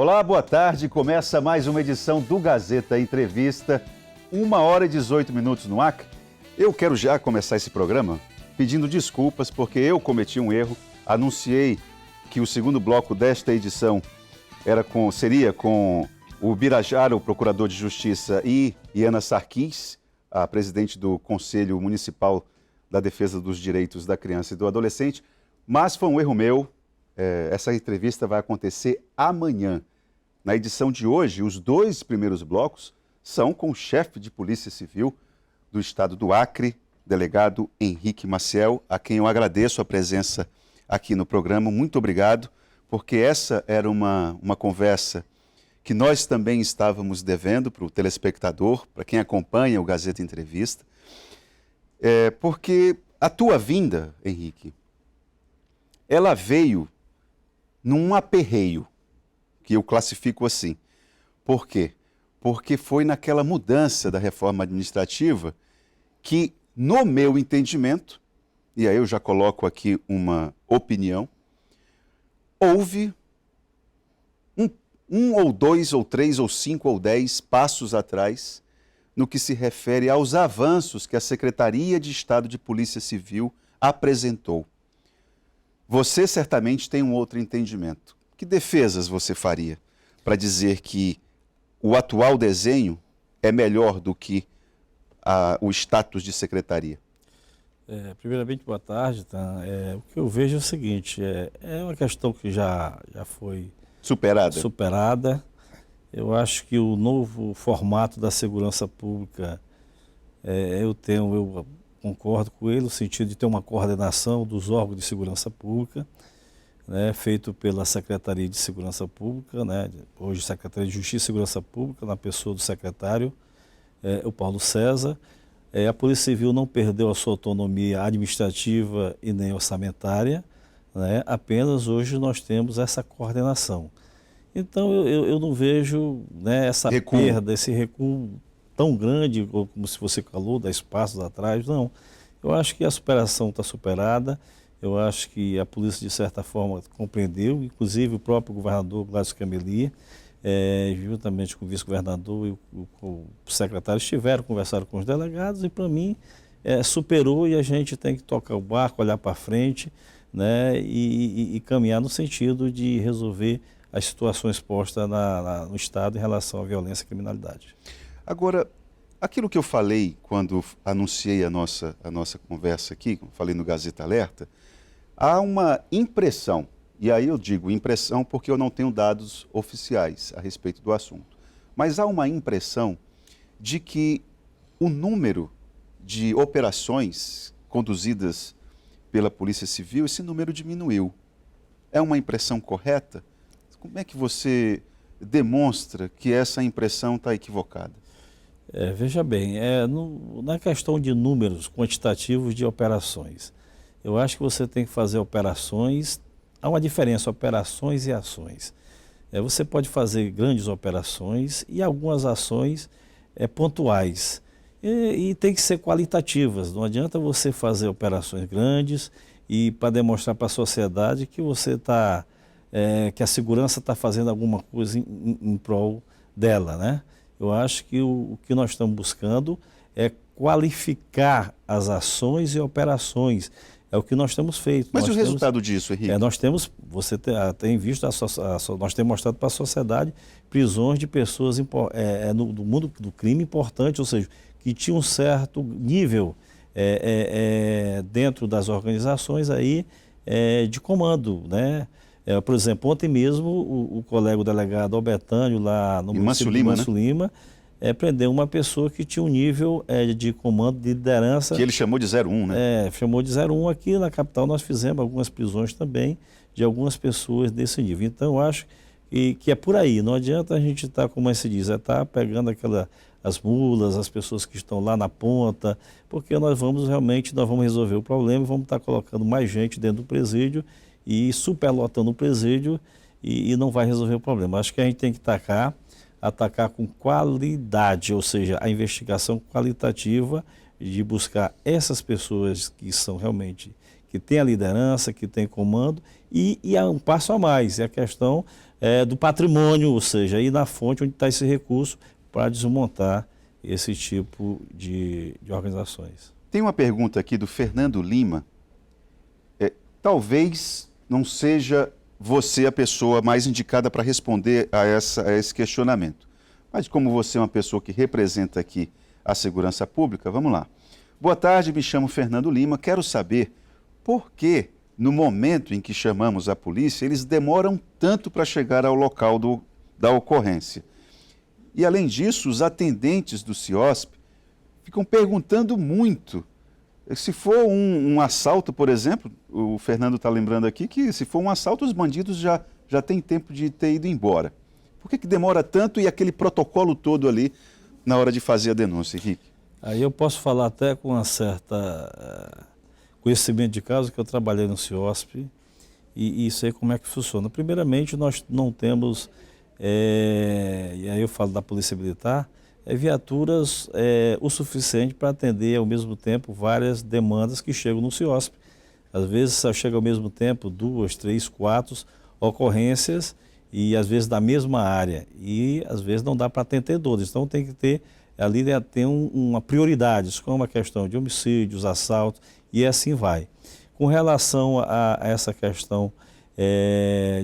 Olá, boa tarde. Começa mais uma edição do Gazeta Entrevista, 1h18 no ar. Eu quero já começar esse programa pedindo desculpas porque eu cometi um erro. Anunciei que o segundo bloco desta edição seria com o Birajara, o procurador de Justiça, e Iana Sarquis, a presidente do Conselho Municipal da Defesa dos Direitos da Criança e do Adolescente, mas foi um erro meu. Essa entrevista vai acontecer amanhã. Na edição de hoje, os dois primeiros blocos são com o chefe de Polícia Civil do estado do Acre, delegado Henrique Maciel, a quem eu agradeço a presença aqui no programa. Muito obrigado, porque essa era uma conversa que nós também estávamos devendo para o telespectador, para quem acompanha o Gazeta Entrevista, porque a tua vinda, Henrique, ela veio num aperreio, que eu classifico assim. Por quê? Porque foi naquela mudança da reforma administrativa que, no meu entendimento, e aí eu já coloco aqui uma opinião, houve um ou dois ou três ou 5 ou 10 passos atrás no que se refere aos avanços que a Secretaria de Estado de Polícia Civil apresentou. Você certamente tem um outro entendimento. Que defesas você faria para dizer que o atual desenho é melhor do que o status de secretaria? Primeiramente, boa tarde. Tá? O que eu vejo é o seguinte, é uma questão que já foi superada. Eu acho que o novo formato da segurança pública, eu concordo com ele, no sentido de ter uma coordenação dos órgãos de segurança pública, né, feito pela Secretaria de Segurança Pública, né, hoje Secretaria de Justiça e Segurança Pública, na pessoa do secretário, o Paulo César. A Polícia Civil não perdeu a sua autonomia administrativa e nem orçamentária, né, apenas hoje nós temos essa coordenação. Então eu não vejo, né, essa perda, esse recuo tão grande, como se você falou, 10 passos atrás, não. Eu acho que a superação está superada, eu acho que a polícia, de certa forma, compreendeu, inclusive o próprio governador, Gladys Cameli, juntamente com o vice-governador e o secretário, conversaram com os delegados e, para mim, superou e a gente tem que tocar o barco, olhar para frente, né, e caminhar no sentido de resolver as situações postas no Estado em relação à violência e criminalidade. Agora, aquilo que eu falei quando anunciei a nossa conversa aqui, falei no Gazeta Alerta, há uma impressão, e aí eu digo impressão porque eu não tenho dados oficiais a respeito do assunto, mas há uma impressão de que o número de operações conduzidas pela Polícia Civil, esse número diminuiu. É uma impressão correta? Como é que você demonstra que essa impressão está equivocada? Veja bem, na questão de números quantitativos de operações, eu acho que você tem que fazer operações, há uma diferença, operações e ações. Você pode fazer grandes operações e algumas ações pontuais, e tem que ser qualitativas. Não adianta você fazer operações grandes e para demonstrar para a sociedade que você que a segurança está fazendo alguma coisa em prol dela, né? Eu acho que o que nós estamos buscando é qualificar as ações e operações. É o que nós temos feito. Mas e o resultado disso, Henrique? Você tem visto, nós temos mostrado para a sociedade prisões de pessoas do mundo do crime importante, ou seja, que tinham um certo nível dentro das organizações aí, de comando, né? Por exemplo, ontem mesmo o colega delegado Albetânio, lá no município de Manso Lima, prendeu uma pessoa que tinha um nível de comando, de liderança. Que ele chamou de 01, né? Chamou de 01. Aqui na capital nós fizemos algumas prisões também de algumas pessoas desse nível. Então eu acho que é por aí. Não adianta a gente estar, como se diz, pegando as mulas, as pessoas que estão lá na ponta, porque nós vamos resolver o problema e vamos estar colocando mais gente dentro do presídio e superlotando o presídio e não vai resolver o problema. Acho que a gente tem que atacar com qualidade, ou seja, a investigação qualitativa de buscar essas pessoas que que tem a liderança, que tem comando, e há um passo a mais, é a questão do patrimônio, ou seja, aí na fonte onde está esse recurso para desmontar esse tipo de organizações. Tem uma pergunta aqui do Fernando Lima. Talvez não seja você a pessoa mais indicada para responder a esse questionamento, mas como você é uma pessoa que representa aqui a segurança pública, vamos lá. Boa tarde, me chamo Fernando Lima, quero saber por que, no momento em que chamamos a polícia, eles demoram tanto para chegar ao local da ocorrência. E, além disso, os atendentes do CIOSP ficam perguntando muito. Se for um assalto, por exemplo, o Fernando está lembrando aqui que se for um assalto, os bandidos já têm tempo de ter ido embora. Por que demora tanto e aquele protocolo todo ali na hora de fazer a denúncia, Henrique? Aí eu posso falar até com uma certa conhecimento de caso, que eu trabalhei no CIOSP e sei como é que funciona. Primeiramente, nós não temos, e aí eu falo da Polícia Militar, viaturas o suficiente para atender ao mesmo tempo várias demandas que chegam no CIOSP. Às vezes só chega ao mesmo tempo 2, 3, 4 ocorrências e às vezes da mesma área e às vezes não dá para atender todas. Então tem que ter ali tem uma prioridade, como a questão de homicídios, assaltos e assim vai. Com relação a essa questão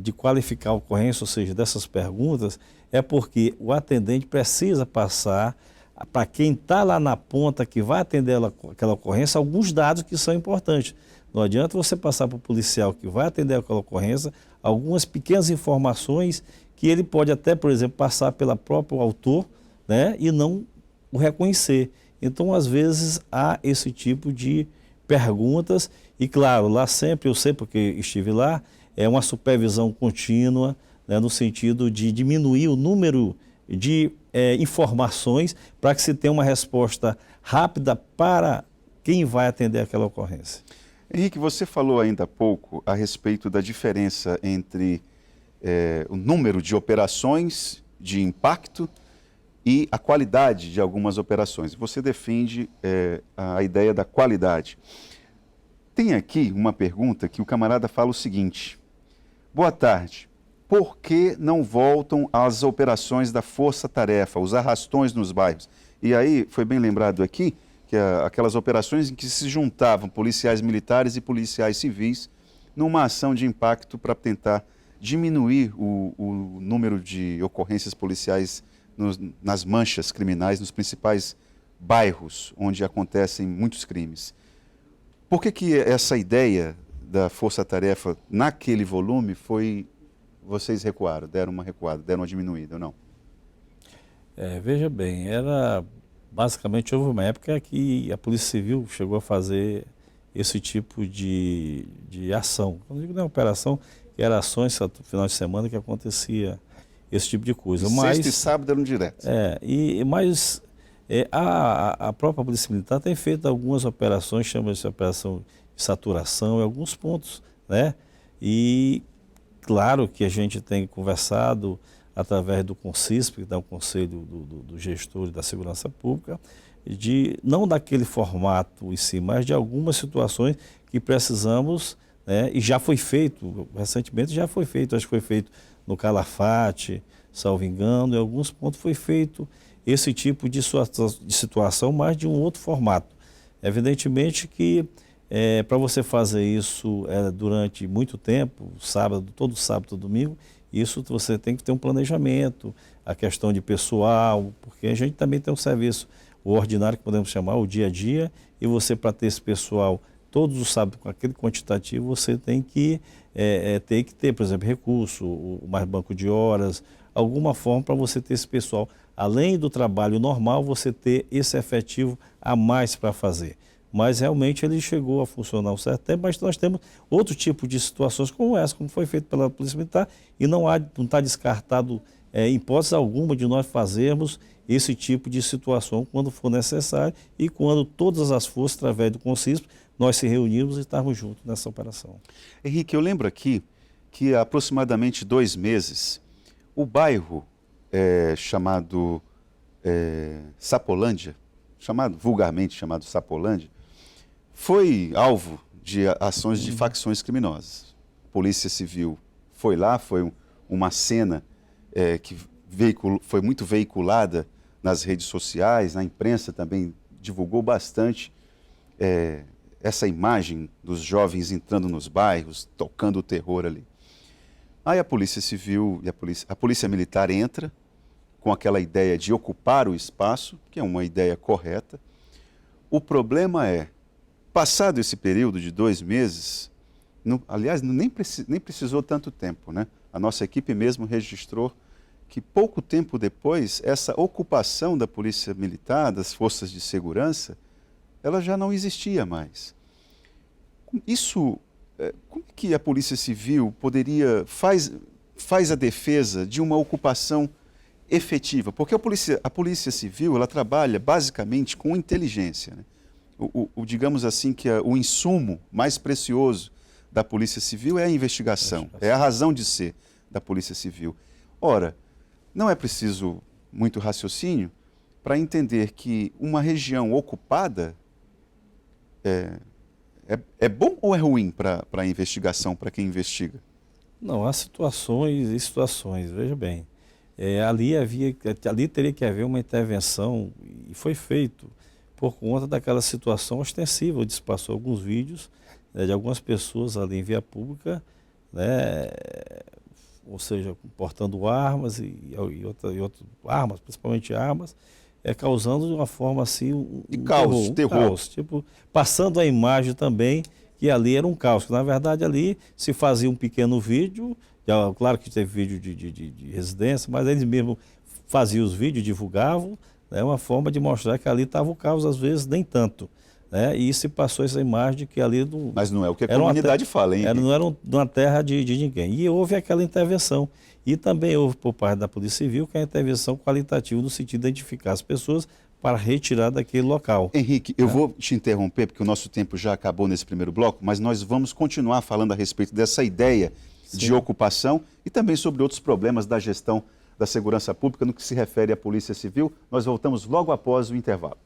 de qualificar a ocorrência, ou seja, dessas perguntas, é porque o atendente precisa passar para quem está lá na ponta que vai atender aquela ocorrência alguns dados que são importantes. Não adianta você passar para o policial que vai atender aquela ocorrência algumas pequenas informações que ele pode até, por exemplo, passar pelo próprio autor, né, e não o reconhecer. Então, às vezes, há esse tipo de perguntas e, claro, lá sempre, eu sei porque estive lá, é uma supervisão contínua, né, no sentido de diminuir o número de informações para que se tenha uma resposta rápida para quem vai atender aquela ocorrência. Henrique, você falou ainda há pouco a respeito da diferença entre o número de operações de impacto e a qualidade de algumas operações. Você defende a ideia da qualidade. Tem aqui uma pergunta que o camarada fala o seguinte: boa tarde, por que não voltam às operações da força-tarefa, os arrastões nos bairros? E aí, foi bem lembrado aqui, que aquelas operações em que se juntavam policiais militares e policiais civis numa ação de impacto para tentar diminuir o número de ocorrências policiais nas manchas criminais, nos principais bairros onde acontecem muitos crimes. Por que essa ideia da força-tarefa naquele volume vocês recuaram, deram uma recuada, deram uma diminuída ou não? Veja bem, basicamente houve uma época que a Polícia Civil chegou a fazer esse tipo de ação. Quando digo operação, que era ações no final de semana que acontecia esse tipo de coisa. Sexta e sábado eram direto. Mas a própria Polícia Militar tem feito algumas operações, chama-se operação de saturação em alguns pontos, né? E claro que a gente tem conversado através do CONCISP, que é o Conselho do Gestor da Segurança Pública, não daquele formato em si, mas de algumas situações que precisamos, né, e já foi feito, recentemente já foi feito, acho que foi feito no Calafate, salvo engano, em alguns pontos foi feito esse tipo de situação, mas de um outro formato. Evidentemente que para você fazer isso durante muito tempo, todo sábado, todo domingo, isso você tem que ter um planejamento, a questão de pessoal, porque a gente também tem um serviço, o ordinário que podemos chamar, o dia a dia, e você para ter esse pessoal todos os sábados com aquele quantitativo, você tem que ter, por exemplo, recurso, mais banco de horas, alguma forma para você ter esse pessoal, além do trabalho normal, você ter esse efetivo a mais para fazer. Mas realmente ele chegou a funcionar um certo tempo, mas nós temos outro tipo de situações como essa, como foi feito pela Polícia Militar, e não está descartado em hipótese alguma de nós fazermos esse tipo de situação quando for necessário e quando todas as forças, através do CONCISP, nós se reunirmos e estarmos juntos nessa operação. Henrique, eu lembro aqui que há aproximadamente 2 meses, o bairro chamado Sapolândia, vulgarmente chamado Sapolândia, foi alvo de ações de facções criminosas. A Polícia Civil foi lá, foi uma cena que foi muito veiculada nas redes sociais, na imprensa também divulgou bastante essa imagem dos jovens entrando nos bairros, tocando o terror ali. Aí a Polícia Civil e a Polícia Militar entra com aquela ideia de ocupar o espaço, que é uma ideia correta. O problema é, passado esse período de 2 meses, aliás, nem precisou tanto tempo, né? A nossa equipe mesmo registrou que pouco tempo depois, essa ocupação da Polícia Militar, das forças de segurança, ela já não existia mais. Isso, como é que a Polícia Civil faz a defesa de uma ocupação efetiva? Porque a Polícia Civil, ela trabalha basicamente com inteligência, né? Digamos assim, que o insumo mais precioso da Polícia Civil é a investigação, é a razão de ser da Polícia Civil. Ora, não é preciso muito raciocínio para entender que uma região ocupada é bom ou é ruim para a investigação, para quem investiga? Não, há situações e situações, veja bem. Ali teria que haver uma intervenção, e foi feito por conta daquela situação ostensiva, onde se passou alguns vídeos de algumas pessoas ali em via pública, né, ou seja, portando armas e outras armas, principalmente armas, causando de uma forma assim um caos. Caos, tipo, passando a imagem também que ali era um caos. Na verdade, ali se fazia um pequeno vídeo, claro que teve vídeo de residência, mas eles mesmos faziam os vídeos, divulgavam, né, uma forma de mostrar que ali estava o caos, às vezes nem tanto. Né, e se passou essa imagem de que ali... Mas não é o que a comunidade fala, hein? Não era uma terra de ninguém. E houve aquela intervenção. E também houve por parte da Polícia Civil que é a intervenção qualitativa no sentido de identificar as pessoas para retirar daquele local. Henrique, eu vou te interromper porque o nosso tempo já acabou nesse primeiro bloco, mas nós vamos continuar falando a respeito dessa ideia de ocupação e também sobre outros problemas da gestão da segurança pública no que se refere à Polícia Civil. Nós voltamos logo após o intervalo.